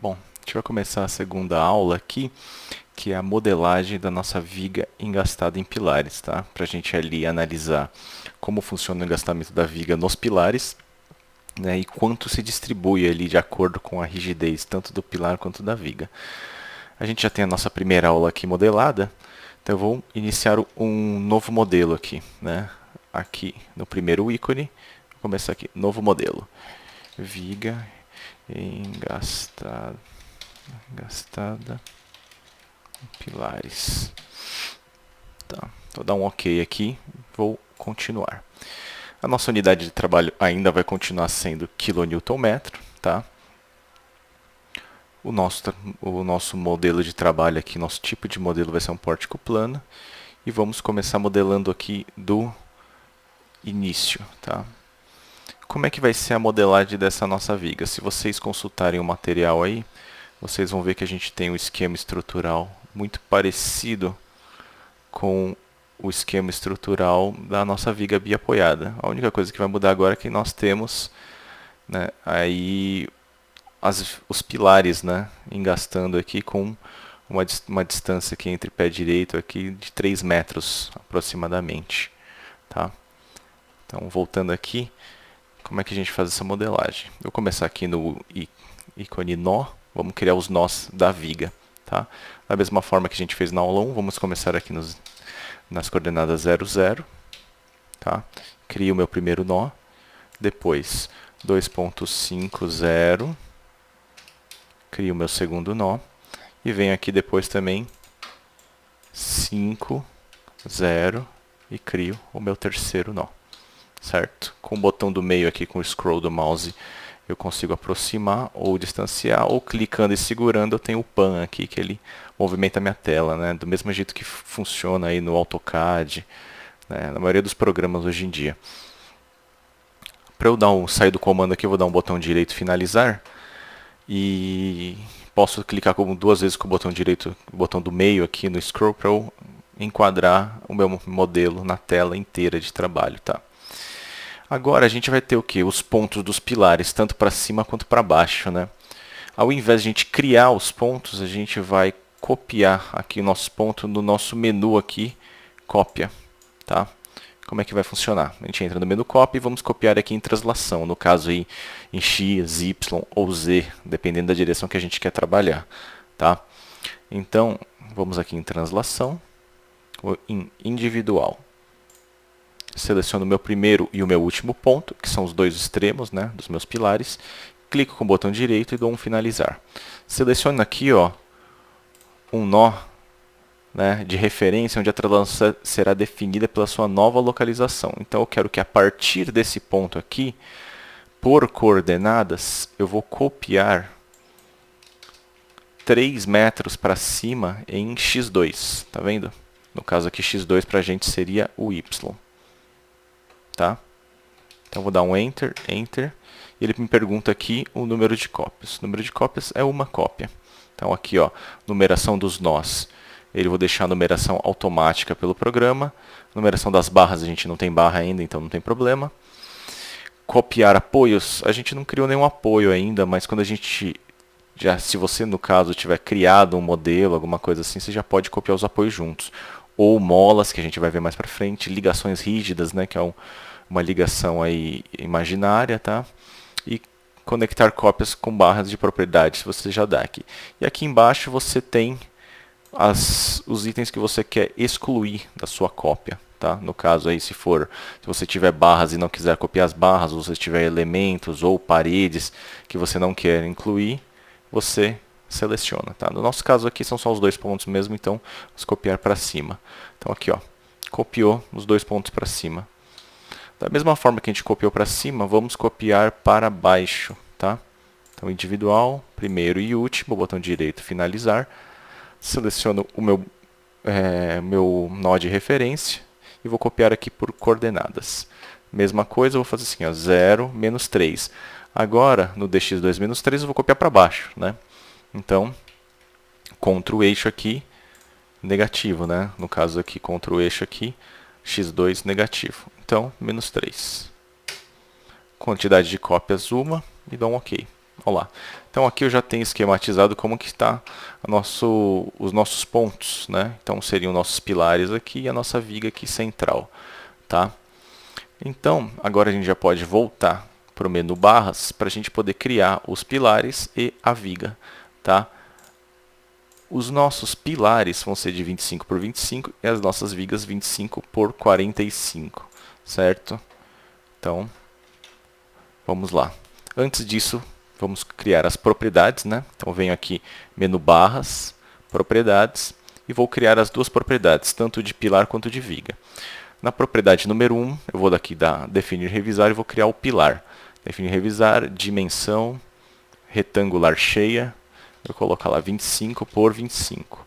Bom, a gente vai começar a segunda aula aqui, que é a modelagem da nossa viga engastada em pilares, tá? Para a gente ali analisar como funciona o engastamento da viga nos pilares, né, e quanto se distribui ali de acordo com a rigidez tanto do pilar quanto da viga. A gente já tem a nossa primeira aula aqui modelada, então eu vou iniciar um novo modelo aqui, né? Aqui no primeiro ícone, vou começar aqui, novo modelo. Viga engastada pilares. Tá. Vou dar um OK aqui, vou continuar. A nossa unidade de trabalho ainda vai continuar sendo kN, tá? O nosso modelo de trabalho aqui, nosso tipo de modelo vai ser um pórtico plano. E vamos começar modelando aqui do início, tá? Como é que vai ser a modelagem dessa nossa viga? Se vocês consultarem o material aí, vocês vão ver que a gente tem um esquema estrutural muito parecido com o esquema estrutural da nossa viga biapoiada. A única coisa que vai mudar agora é que nós temos, né, aí os pilares, né, engastando aqui com uma distância aqui entre pé direito aqui de 3 metros aproximadamente. Tá? Então, voltando aqui, como é que a gente faz essa modelagem? Eu vou começar aqui no ícone nó, vamos criar os nós da viga. Tá? Da mesma forma que a gente fez na aula 1, vamos começar aqui nas coordenadas 0, 0. Tá? Crio o meu primeiro nó, depois 2.50, crio o meu segundo nó, e venho aqui depois também 5, 0, e crio o meu terceiro nó. Certo? Com o botão do meio aqui, com o scroll do mouse, eu consigo aproximar ou distanciar, ou clicando e segurando eu tenho o pan aqui, que ele movimenta a minha tela, né? Do mesmo jeito que funciona aí no AutoCAD, né? Na maioria dos programas hoje em dia. Para eu sair do comando aqui, eu vou dar um botão direito finalizar, e posso clicar duas vezes com o botão direito, o botão do meio aqui no scroll, para eu enquadrar o meu modelo na tela inteira de trabalho, tá? Agora a gente vai ter o que? Os pontos dos pilares, tanto para cima quanto para baixo, né? Ao invés de a gente criar os pontos, a gente vai copiar aqui o nosso ponto no nosso menu aqui, cópia, tá? Como é que vai funcionar? A gente entra no menu copy e vamos copiar aqui em translação, no caso aí em X, Y ou Z, dependendo da direção que a gente quer trabalhar, tá? Então, vamos aqui em translação, em individual. Seleciono o meu primeiro e o meu último ponto, que são os dois extremos, né, dos meus pilares. Clico com o botão direito e dou um finalizar. Seleciono aqui, ó, um nó, né, de referência, onde a translação será definida pela sua nova localização. Então eu quero que a partir desse ponto aqui, por coordenadas, eu vou copiar 3 metros para cima em x2. Tá vendo? No caso aqui, x2 para a gente seria o y. Tá? Então vou dar um Enter, Enter, e ele me pergunta aqui o número de cópias. O número de cópias é uma cópia. Então aqui, ó, numeração dos nós. Ele vou deixar a numeração automática pelo programa. Numeração das barras, a gente não tem barra ainda, então não tem problema. Copiar apoios, a gente não criou nenhum apoio ainda, mas quando a gente se você no caso tiver criado um modelo, alguma coisa assim, você já pode copiar os apoios juntos. Ou molas, que a gente vai ver mais para frente, ligações rígidas, né, que é uma ligação aí imaginária, tá? E conectar cópias com barras de propriedades, você já dá aqui. E aqui embaixo você tem os itens que você quer excluir da sua cópia, tá? No caso aí, se você tiver barras e não quiser copiar as barras, ou se tiver elementos ou paredes que você não quer incluir, você seleciona, tá? No nosso caso aqui são só os 2 pontos mesmo, então vamos copiar para cima. Então aqui, ó, copiou os 2 pontos para cima. Da mesma forma que a gente copiou para cima, vamos copiar para baixo, tá? Então individual, primeiro e último, botão direito finalizar. Seleciono o meu nó de referência e vou copiar aqui por coordenadas. Mesma coisa, eu vou fazer assim, ó, 0, menos 3. Agora, no dx2 menos 3, eu vou copiar para baixo, né? Então, contra o eixo aqui, negativo, né? No caso aqui, contra o eixo aqui, x2 negativo. Então, menos 3. Quantidade de cópias, 1, e dou um OK. Olha lá. Então aqui eu já tenho esquematizado como que está os nossos pontos, né? Então seriam nossos pilares aqui e a nossa viga aqui central, tá? Então agora a gente já pode voltar para o menu barras para a gente poder criar os pilares e a viga, tá? Os nossos pilares vão ser de 25 por 25 e as nossas vigas 25 por 45, certo? Então, vamos lá. Antes disso, vamos criar as propriedades, né? Então, venho aqui, menu barras, propriedades, e vou criar as duas propriedades, tanto de pilar quanto de viga. Na propriedade número 1, eu vou daqui definir revisar e vou criar o pilar. Definir revisar, dimensão, retangular cheia, eu vou colocar lá 25 por 25,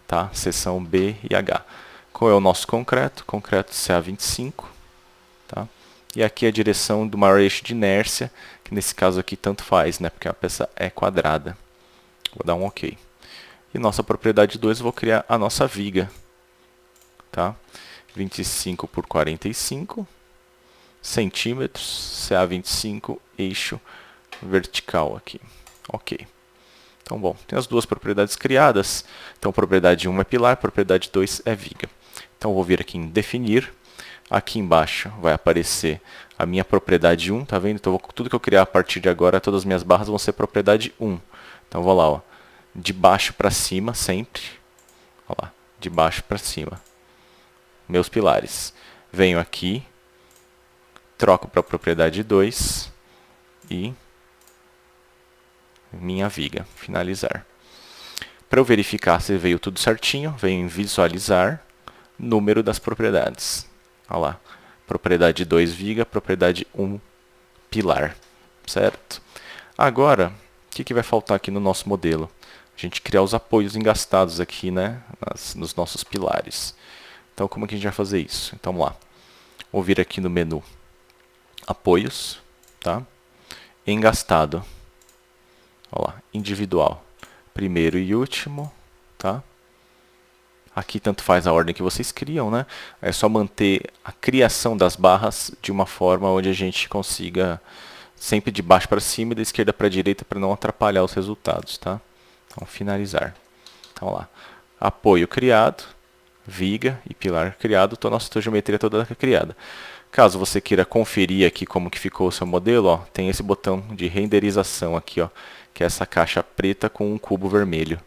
tá? Seção B e H. Qual é o nosso concreto? Concreto CA25, tá? E aqui a direção do maior eixo de inércia, que nesse caso aqui tanto faz, né? Porque a peça é quadrada. Vou dar um OK. E nossa propriedade 2, eu vou criar a nossa viga, tá? 25 por 45 centímetros, CA25, eixo vertical aqui. OK. Então, bom, tem as duas propriedades criadas. Então, propriedade 1 é pilar, propriedade 2 é viga. Então, eu vou vir aqui em definir. Aqui embaixo vai aparecer a minha propriedade 1, tá vendo? Então, tudo que eu criar a partir de agora, todas as minhas barras vão ser propriedade 1. Então, vou lá, ó, de baixo para cima sempre. Ó lá, de baixo para cima. Meus pilares. Venho aqui, troco para a propriedade 2 e minha viga, finalizar. Para eu verificar se veio tudo certinho, venho em visualizar, número das propriedades. Olha lá, propriedade 2 viga, propriedade 1 pilar, certo? Agora, o que vai faltar aqui no nosso modelo? A gente criar os apoios engastados aqui, né, nos nossos pilares. Então, como que a gente vai fazer isso? Então, vamos lá. Vou vir aqui no menu apoios, tá? Engastado. Olha lá, individual, primeiro e último, tá? Aqui tanto faz a ordem que vocês criam, né? É só manter a criação das barras de uma forma onde a gente consiga sempre de baixo para cima e da esquerda para a direita para não atrapalhar os resultados, tá? Então, finalizar. Então, lá, apoio criado, viga e pilar criado, então a nossa geometria toda criada. Caso você queira conferir aqui como que ficou o seu modelo, ó, tem esse botão de renderização aqui, ó, que é essa caixa preta com um cubo vermelho.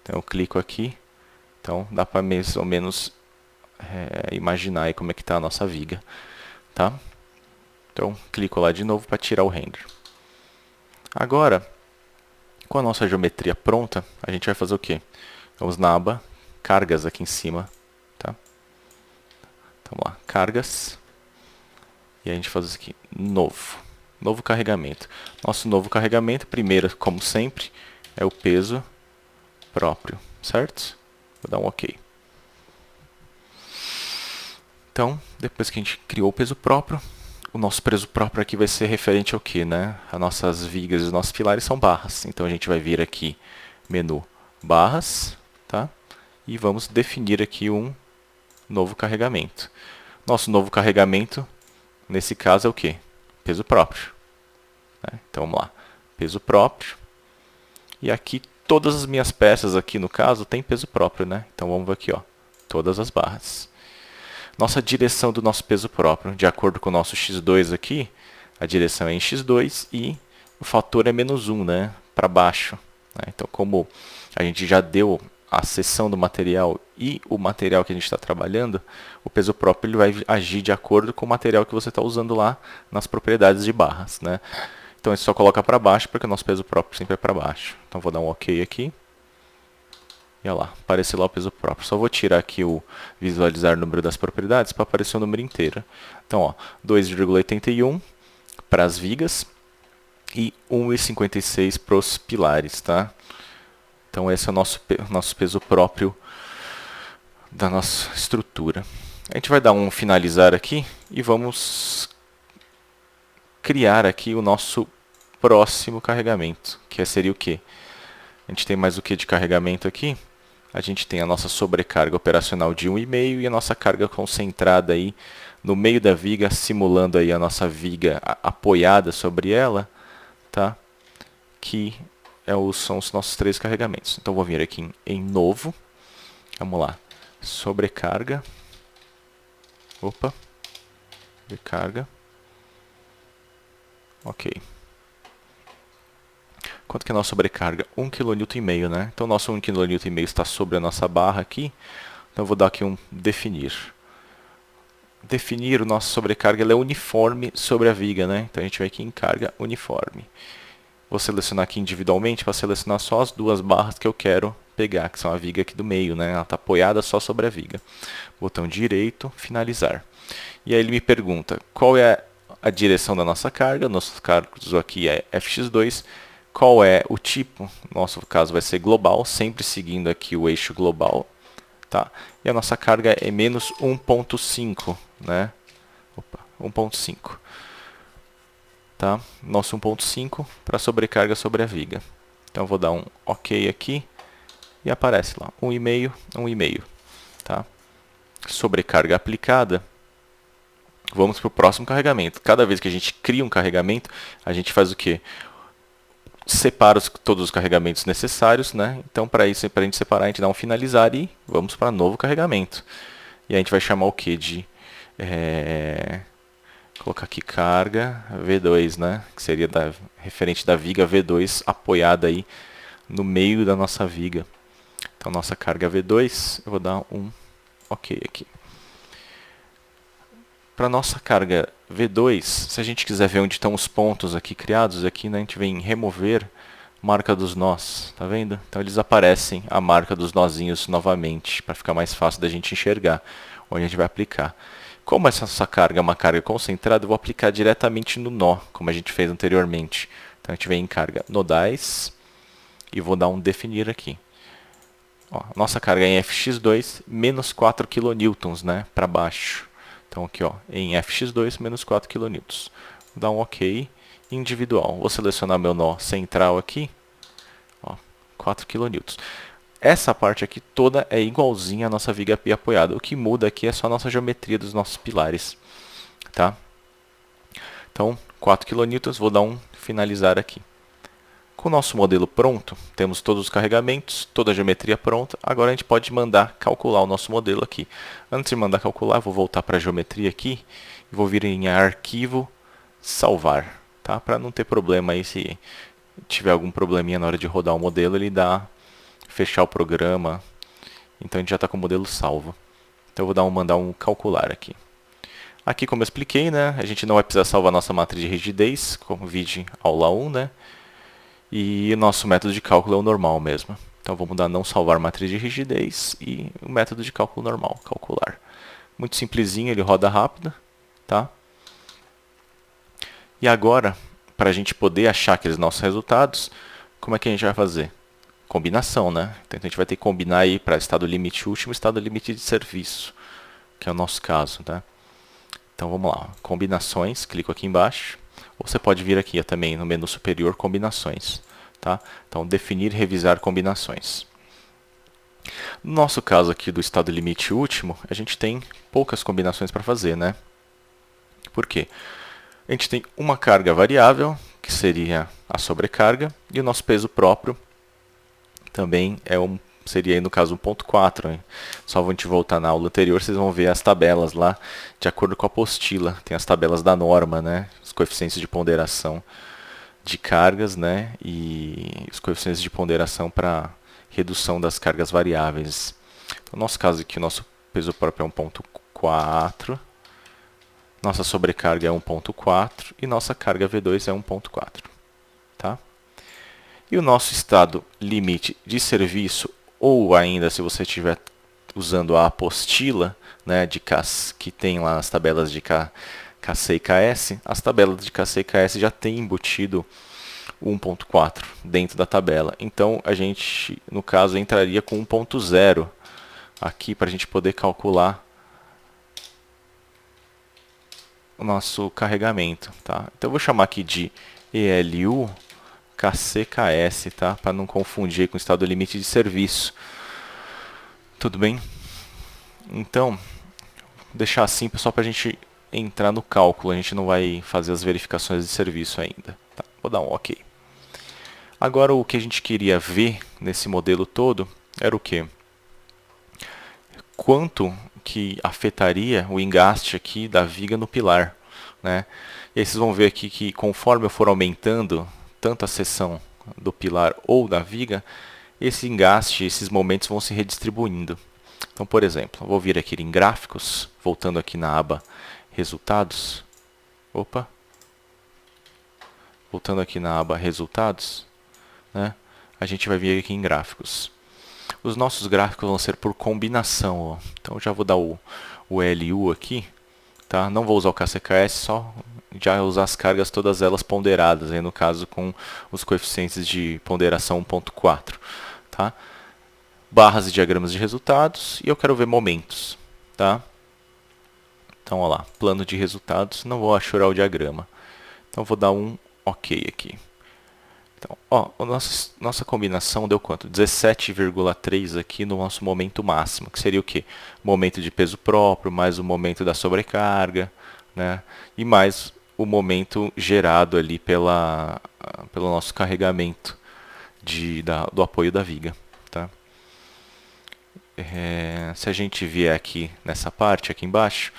Então eu clico aqui, então dá para mais ou menos imaginar aí como é que está a nossa viga, tá? Então clico lá de novo para tirar o render. Agora, com a nossa geometria pronta, a gente vai fazer o quê? Vamos na aba cargas aqui em cima, tá? Então lá, cargas. E a gente faz isso aqui, novo carregamento. Nosso novo carregamento, primeiro, como sempre, é o peso próprio, certo? Vou dar um OK. Então, depois que a gente criou o peso próprio, o nosso peso próprio aqui vai ser referente ao que, né? As nossas vigas e os nossos pilares são barras. Então a gente vai vir aqui, menu barras, tá? E vamos definir aqui um novo carregamento. Nosso novo carregamento, nesse caso, é o que? Peso próprio. Então vamos lá, peso próprio. E aqui todas as minhas peças aqui no caso tem peso próprio, né? Então vamos ver aqui, ó, todas as barras. Nossa direção do nosso peso próprio, de acordo com o nosso x2 aqui, a direção é em x2 e o fator é -1, né? Para baixo. Né? Então como a gente já deu a seção do material e o material que a gente está trabalhando, o peso próprio ele vai agir de acordo com o material que você está usando lá nas propriedades de barras, né? Então a gente só coloca para baixo porque o nosso peso próprio sempre é para baixo. Então vou dar um OK aqui. E olha lá, apareceu lá o peso próprio. Só vou tirar aqui o visualizar o número das propriedades para aparecer o número inteiro. Então, ó, 2,81 para as vigas e 1,56 para os pilares, tá? Então esse é o nosso peso próprio da nossa estrutura. A gente vai dar um finalizar aqui e vamos criar aqui o nosso próximo carregamento, que seria o quê? A gente tem mais o que de carregamento aqui? A gente tem a nossa sobrecarga operacional de 1,5 e a nossa carga concentrada aí no meio da viga, simulando aí a nossa viga apoiada sobre ela, tá? que são os nossos 3 carregamentos. Então vou vir aqui em novo. Vamos lá. Sobrecarga. Opa. Sobrecarga. Ok. Quanto que é a nossa sobrecarga? 1,5 kN, né? Então nosso 1,5 kN está sobre a nossa barra aqui. Então eu vou dar aqui um definir. Definir o nosso sobrecarga, ela é uniforme sobre a viga, né? Então a gente vai aqui em carga uniforme. Vou selecionar aqui individualmente para selecionar só as 2 barras que eu quero pegar, que são a viga aqui do meio, né? Ela está apoiada só sobre a viga. Botão direito, finalizar. E aí ele me pergunta qual é a direção da nossa carga. Nosso caso aqui é FX2. Qual é o tipo? No nosso caso vai ser global, sempre seguindo aqui o eixo global. Tá? E a nossa carga é menos 1,5, né? Opa, 1,5. Tá? Nosso 1,5 para sobrecarga sobre a viga. Então eu vou dar um OK aqui e aparece lá 1,5, 1,5. Tá? Sobrecarga aplicada. Vamos para o próximo carregamento. Cada vez que a gente cria um carregamento, a gente faz o quê? Separa todos os carregamentos necessários, né? Então, para isso, para a gente separar, a gente dá um finalizar e vamos para novo carregamento. E a gente vai chamar o que de... colocar aqui carga V2, né? Que seria referente da viga V2 apoiada aí no meio da nossa viga. Então, nossa carga V2, eu vou dar um OK aqui. Para nossa carga V2, se a gente quiser ver onde estão os pontos aqui criados, aqui, né, a gente vem em remover marca dos nós, tá vendo? Então eles aparecem a marca dos nozinhos novamente, para ficar mais fácil da gente enxergar onde a gente vai aplicar. Como essa nossa carga é uma carga concentrada, eu vou aplicar diretamente no nó, como a gente fez anteriormente. Então a gente vem em carga nodais e vou dar um definir aqui. Ó, nossa carga é em FX2 menos 4 kN, né, para baixo. Então aqui, ó, em FX2 menos 4 kN. Vou dar um OK individual. Vou selecionar meu nó central aqui. Ó, 4 kN. Essa parte aqui toda é igualzinha à nossa viga pi apoiada. O que muda aqui é só a nossa geometria dos nossos pilares. Tá? Então, 4 kN, vou dar um finalizar aqui. Com o nosso modelo pronto, temos todos os carregamentos, toda a geometria pronta. Agora a gente pode mandar calcular o nosso modelo aqui. Antes de mandar calcular, eu vou voltar para a geometria aqui e vou vir em arquivo, salvar, tá? Para não ter problema aí, se tiver algum probleminha na hora de rodar o modelo, ele dá fechar o programa. Então a gente já está com o modelo salvo. Então eu vou mandar um calcular aqui. Aqui, como eu expliquei, né, a gente não vai precisar salvar nossa matriz de rigidez, como vídeo aula 1, né? E o nosso método de cálculo é o normal mesmo. Então vamos dar não salvar matriz de rigidez e o método de cálculo normal, calcular. Muito simplesinho, ele roda rápido, tá? E agora, para a gente poder achar aqueles nossos resultados, como é que a gente vai fazer? Combinação, né? Então a gente vai ter que combinar aí para estado limite último e estado limite de serviço, que é o nosso caso, tá? Então vamos lá, combinações, clico aqui embaixo. Ou você pode vir aqui também no menu superior, combinações. Tá? Então, definir e revisar combinações. No nosso caso aqui do estado limite último, a gente tem poucas combinações para fazer, né? Por quê? A gente tem uma carga variável, que seria a sobrecarga, e o nosso peso próprio também seria, no caso, 1,4. Só a gente voltar na aula anterior, vocês vão ver as tabelas lá, de acordo com a apostila. Tem as tabelas da norma, né? Os coeficientes de ponderação de cargas, né? E os coeficientes de ponderação para redução das cargas variáveis. No nosso caso aqui, o nosso peso próprio é 1,4. Nossa sobrecarga é 1,4 e nossa carga V2 é 1,4. Tá? E o nosso estado limite de serviço, ou ainda se você estiver usando a apostila, né, que tem lá as tabelas de KC e KS, as tabelas de KC e KS já tem embutido o 1,4 dentro da tabela. Então a gente, no caso, entraria com 1,0 aqui para a gente poder calcular o nosso carregamento. Tá? Então eu vou chamar aqui de ELU KCKS, tá? Para não confundir com o estado limite de serviço. Tudo bem? Então, vou deixar assim só para a gente entrar no cálculo. A gente não vai fazer as verificações de serviço ainda. Tá? Vou dar um OK. Agora o que a gente queria ver nesse modelo todo era o quê? Quanto que afetaria o engaste aqui da viga no pilar, né? E aí vocês vão ver aqui que conforme eu for aumentando tanto a seção do pilar ou da viga, esse engaste, esses momentos vão se redistribuindo. Então, por exemplo, eu vou vir aqui em gráficos, voltando aqui na aba resultados. Opa! Voltando aqui na aba resultados, né? A gente vai vir aqui em gráficos. Os nossos gráficos vão ser por combinação, ó. Então, eu já vou dar o LU aqui, tá? Não vou usar o KCKS, só já usar as cargas todas elas ponderadas, aí no caso com os coeficientes de ponderação 1.4, tá? Barras e diagramas de resultados, e eu quero ver momentos, tá? Então, olha lá, plano de resultados, não vou achurar o diagrama. Então, vou dar um OK aqui. Então, ó, a nossa combinação deu quanto? 17,3 aqui no nosso momento máximo, que seria o quê? Momento de peso próprio, mais o momento da sobrecarga, né? E mais o momento gerado ali pelo nosso carregamento do apoio da viga. Tá? Se a gente vier aqui nessa parte, aqui embaixo,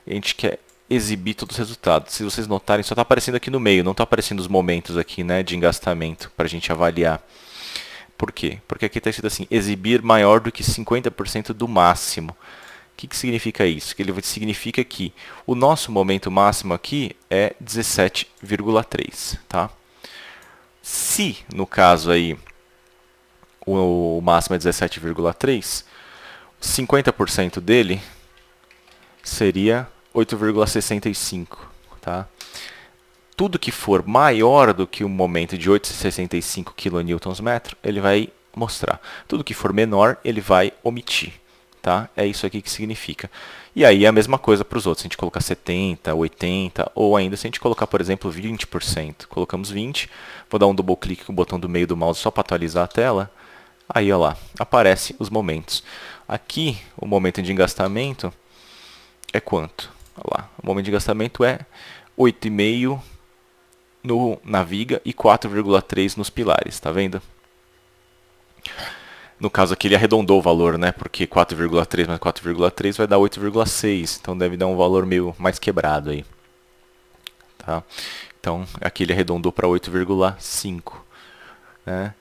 a gente quer exibir todos os resultados. Se vocês notarem, só está aparecendo aqui no meio, não está aparecendo os momentos aqui, né, de engastamento para a gente avaliar. Por quê? Porque aqui está escrito assim, exibir maior do que 50% do máximo. O que significa isso? Que ele significa que o nosso momento máximo aqui é 17,3, tá? Se, no caso aí, o máximo é 17,3, 50% dele seria 8,65, tá? Tudo que for maior do que um momento de 8,65 kNm, ele vai mostrar. Tudo que for menor, ele vai omitir. Tá? É isso aqui que significa. E aí é a mesma coisa para os outros. Se a gente colocar 70, 80, ou ainda se a gente colocar, por exemplo, 20%. Colocamos 20, vou dar um double clique com o botão do meio do mouse só para atualizar a tela. Aí, ó lá, aparece os momentos. Aqui, o momento de engastamento é quanto? Olha lá, o momento de engastamento é 8,5 na viga e 4,3 nos pilares, tá vendo? No caso aqui ele arredondou o valor, né? Porque 4,3 mais 4,3 vai dar 8,6. Então deve dar um valor meio mais quebrado aí. Tá? Então aqui ele arredondou para 8,5. Né?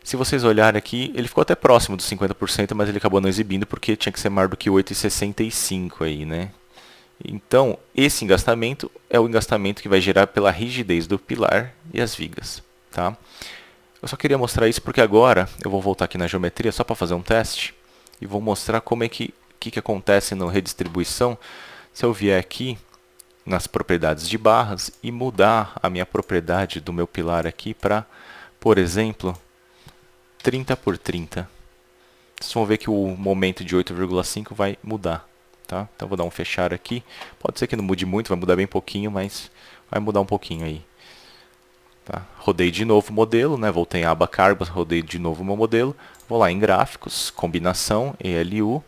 Se vocês olharem aqui, ele ficou até próximo dos 50%, mas ele acabou não exibindo porque tinha que ser maior do que 8,65 aí, né? Então, esse engastamento é o engastamento que vai gerar pela rigidez do pilar e as vigas, tá? Eu só queria mostrar isso porque agora eu vou voltar aqui na geometria só para fazer um teste e vou mostrar como é que acontece na redistribuição se eu vier aqui nas propriedades de barras e mudar a minha propriedade do meu pilar aqui para, por exemplo, 30 por 30. Vocês vão ver que o momento de 8,5 vai mudar. Tá? Então vou dar um fechar aqui. Pode ser que não mude muito, vai mudar bem pouquinho, mas vai mudar um pouquinho aí. Tá? Rodei de novo o modelo, né? Voltei à aba Carbas, rodei de novo o meu modelo. Vou lá em gráficos, combinação, ELU,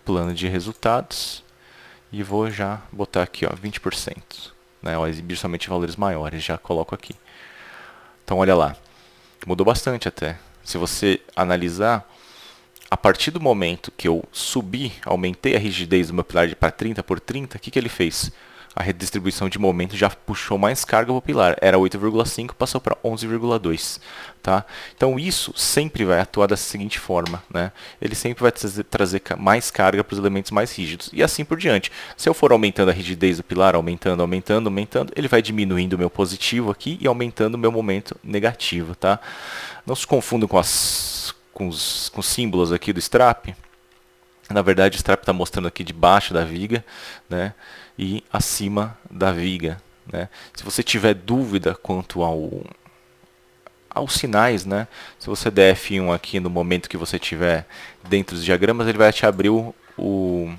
plano de resultados. E vou já botar aqui, ó, 20%. Né? Ó, exibir somente valores maiores, já coloco aqui. Então olha lá, mudou bastante até. Se você analisar, a partir do momento que eu subi, aumentei a rigidez do meu pilar para 30 por 30, o que ele fez? A redistribuição de momento já puxou mais carga para o pilar. Era 8,5, passou para 11,2. Tá? Então isso sempre vai atuar da seguinte forma. Né? Ele sempre vai trazer mais carga para os elementos mais rígidos. E assim por diante. Se eu for aumentando a rigidez do pilar, aumentando, ele vai diminuindo o meu positivo aqui e aumentando o meu momento negativo. Tá? Não se confundam com os símbolos aqui do strap. Na verdade o strap está mostrando aqui debaixo da viga, né, e acima da viga. Né. Se você tiver dúvida quanto aos sinais, né, se você der F1 aqui no momento que você estiver dentro dos diagramas, ele vai te abrir o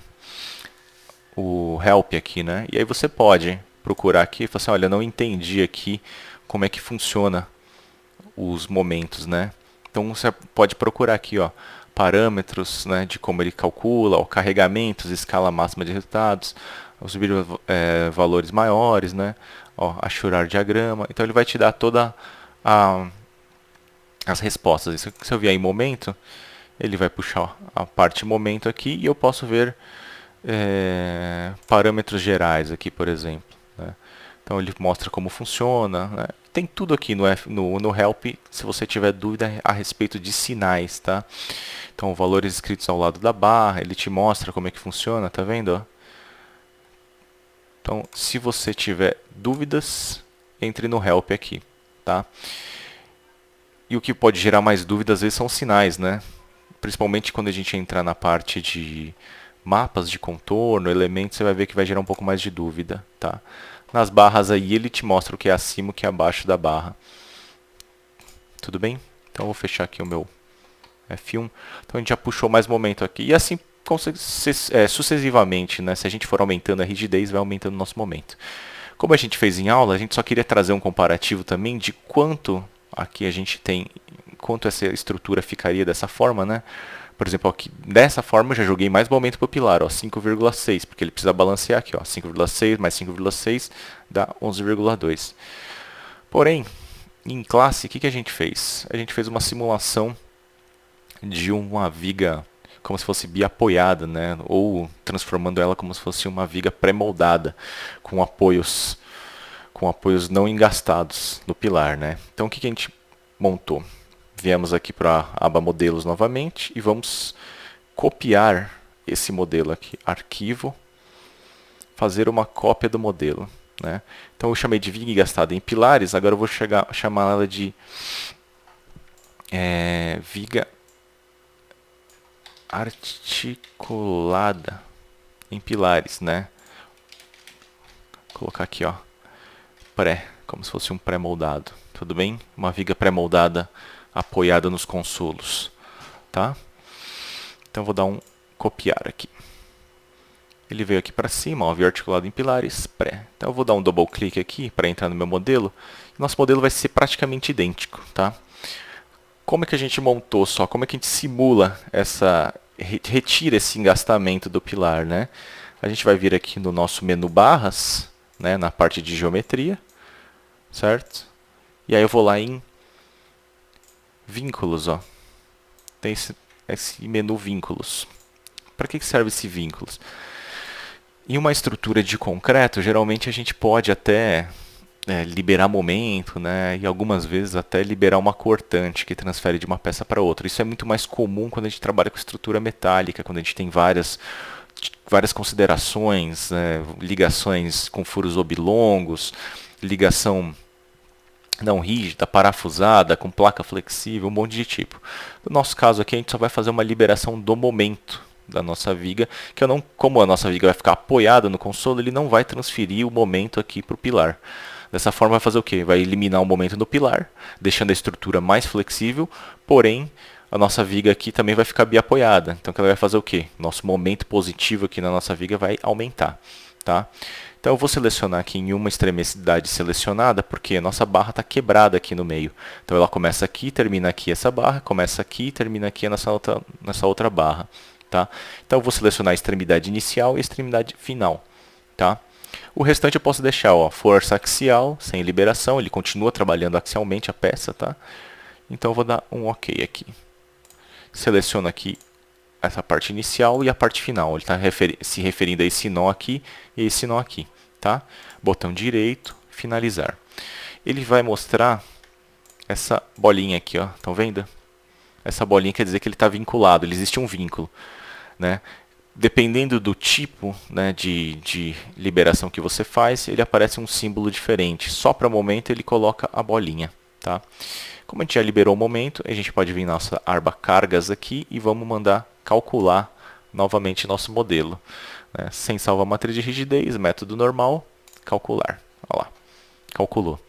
help aqui, né, e aí você pode procurar aqui e falar assim, olha, não entendi aqui como é que funciona os momentos, né. Então você pode procurar aqui, ó, parâmetros, né, de como ele calcula, ó, carregamentos, escala máxima de resultados, subir valores maiores, né, ó, achurar diagrama. Então ele vai te dar toda as respostas. Se eu vier em momento, ele vai puxar a parte momento aqui e eu posso ver parâmetros gerais aqui, por exemplo, né? Então ele mostra como funciona, né? Tem tudo aqui no Help, se você tiver dúvida a respeito de sinais, tá? Então valores escritos ao lado da barra, ele te mostra como é que funciona, tá vendo? Então, se você tiver dúvidas, entre no Help aqui, tá? E o que pode gerar mais dúvidas às vezes são sinais, né? Principalmente quando a gente entrar na parte de mapas de contorno, elementos, você vai ver que vai gerar um pouco mais de dúvida, tá? Nas barras aí ele te mostra o que é acima e o que é abaixo da barra. Tudo bem? Então eu vou fechar aqui o meu F1. Então a gente já puxou mais momento aqui. E assim sucessivamente, né? Se a gente for aumentando a rigidez, vai aumentando o nosso momento. Como a gente fez em aula, a gente só queria trazer um comparativo também de quanto aqui a gente tem, quanto essa estrutura ficaria dessa forma, né? Por exemplo, aqui, dessa forma eu já joguei mais momento para o pilar, 5,6, porque ele precisa balancear aqui, 5,6 mais 5,6 dá 11,2. Porém, em classe, o que a gente fez? A gente fez uma simulação de uma viga como se fosse biapoiada, né? Ou transformando ela como se fosse uma viga pré-moldada, com apoios não engastados no pilar, né? Então o que a gente montou? Viemos aqui para a aba modelos novamente e vamos copiar esse modelo aqui, arquivo, fazer uma cópia do modelo, né? Então eu chamei de viga engastada em pilares, agora eu vou chamar ela de viga articulada em pilares, né? Vou colocar aqui, como se fosse um pré-moldado, tudo bem? Uma viga pré-moldada apoiada nos consolos, tá? Então vou dar um copiar aqui. Ele veio aqui para cima, viu articulado em pilares, pré. Então eu vou dar um double clique aqui para entrar no meu modelo. Nosso modelo vai ser praticamente idêntico, tá? Como é que a gente montou só? Como é que a gente simula retira esse engastamento do pilar, né? A gente vai vir aqui no nosso menu barras, né, na parte de geometria, certo? E aí eu vou lá em vínculos, Tem esse menu vínculos. Para que serve esse vínculos? Em uma estrutura de concreto, geralmente a gente pode até liberar momento, né? E algumas vezes até liberar uma cortante que transfere de uma peça para outra. Isso é muito mais comum quando a gente trabalha com estrutura metálica, quando a gente tem várias considerações, ligações com furos oblongos, ligação não rígida, parafusada, com placa flexível, um monte de tipo. No nosso caso aqui, a gente só vai fazer uma liberação do momento da nossa viga, que como a nossa viga vai ficar apoiada no consolo, ele não vai transferir o momento aqui para o pilar. Dessa forma vai fazer o quê? Vai eliminar o momento no pilar, deixando a estrutura mais flexível, porém a nossa viga aqui também vai ficar biapoiada. Então ela vai fazer o quê? Nosso momento positivo aqui na nossa viga vai aumentar, tá? Então eu vou selecionar aqui em uma extremidade selecionada, porque a nossa barra está quebrada aqui no meio. Então ela começa aqui, termina aqui essa barra, começa aqui, termina aqui nessa outra barra, tá? Então eu vou selecionar a extremidade inicial e a extremidade final, tá? O restante eu posso deixar, força axial, sem liberação, ele continua trabalhando axialmente a peça, tá? Então eu vou dar um OK aqui. Seleciono aqui essa parte inicial e a parte final. Ele está se referindo a esse nó aqui e esse nó aqui, tá? Botão direito, finalizar. Ele vai mostrar essa bolinha aqui, estão vendo? Essa bolinha quer dizer que ele está vinculado, ele existe um vínculo, né? Dependendo do tipo, né, de liberação que você faz, ele aparece um símbolo diferente. Só para o momento ele coloca a bolinha, tá? Como a gente já liberou o momento, a gente pode vir na nossa aba cargas aqui e vamos mandar calcular novamente nosso modelo, né? Sem salvar a matriz de rigidez, método normal, calcular. Olha lá, calculou.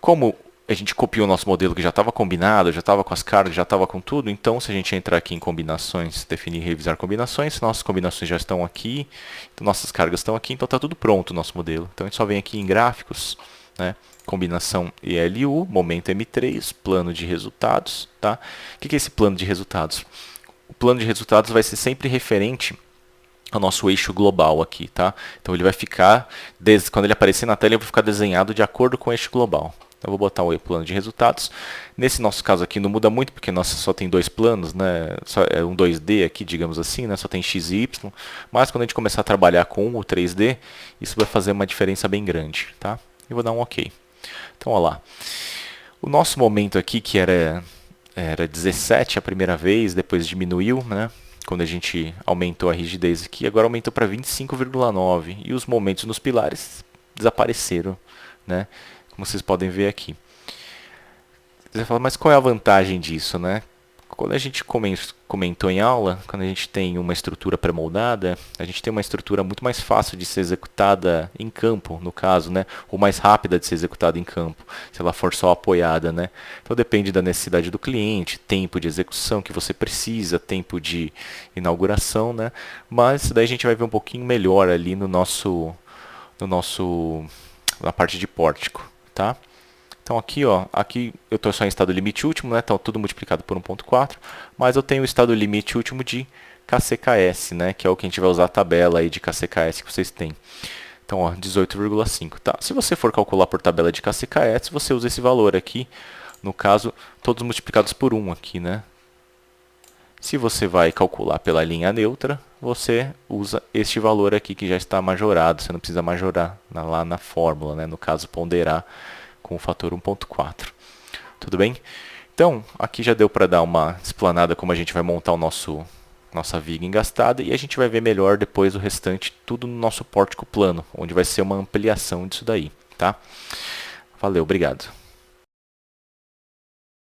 Como a gente copiou o nosso modelo que já estava combinado, já estava com as cargas, já estava com tudo, então se a gente entrar aqui em combinações, definir e revisar combinações, nossas combinações já estão aqui, então nossas cargas estão aqui, então está tudo pronto o nosso modelo. Então a gente só vem aqui em gráficos, né? Combinação ELU, momento M3, plano de resultados, tá? O que é esse plano de resultados? O plano de resultados vai ser sempre referente ao nosso eixo global aqui, tá? Então ele vai ficar, quando ele aparecer na tela, ele vai ficar desenhado de acordo com o eixo global, Então, eu vou botar o plano de resultados. Nesse nosso caso aqui não muda muito, porque nossa só tem dois planos, né? Só é um 2D aqui, digamos assim, né? Só tem x e y. Mas quando a gente começar a trabalhar com o 3D, isso vai fazer uma diferença bem grande, tá? E vou dar um OK. Então, olha lá. O nosso momento aqui, que era 17 a primeira vez, depois diminuiu, né? Quando a gente aumentou a rigidez aqui, agora aumentou para 25,9. E os momentos nos pilares desapareceram, né? Como vocês podem ver aqui. Você fala, mas qual é a vantagem disso, né? Quando a gente comentou em aula, quando a gente tem uma estrutura pré-moldada, a gente tem uma estrutura muito mais fácil de ser executada em campo, no caso, né? Ou mais rápida de ser executada em campo, se ela for só apoiada, né? Então depende da necessidade do cliente, tempo de execução que você precisa, tempo de inauguração, né? Mas daí a gente vai ver um pouquinho melhor ali na parte de pórtico, tá? Então aqui, ó, aqui eu estou só em estado limite último, né? Então tudo multiplicado por 1.4, mas eu tenho o estado limite último de KCKS, né? Que é o que a gente vai usar a tabela aí de KCKS que vocês têm. Então, ó, 18,5, tá? Se você for calcular por tabela de KCKS, você usa esse valor aqui, no caso, todos multiplicados por 1 aqui, né? Se você vai calcular pela linha neutra, você usa este valor aqui que já está majorado, você não precisa majorar lá na fórmula, né? No caso, ponderar com o fator 1.4. Tudo bem? Então, aqui já deu para dar uma explanada como a gente vai montar nossa viga engastada, e a gente vai ver melhor depois o restante tudo no nosso pórtico plano, onde vai ser uma ampliação disso daí, tá? Valeu, obrigado.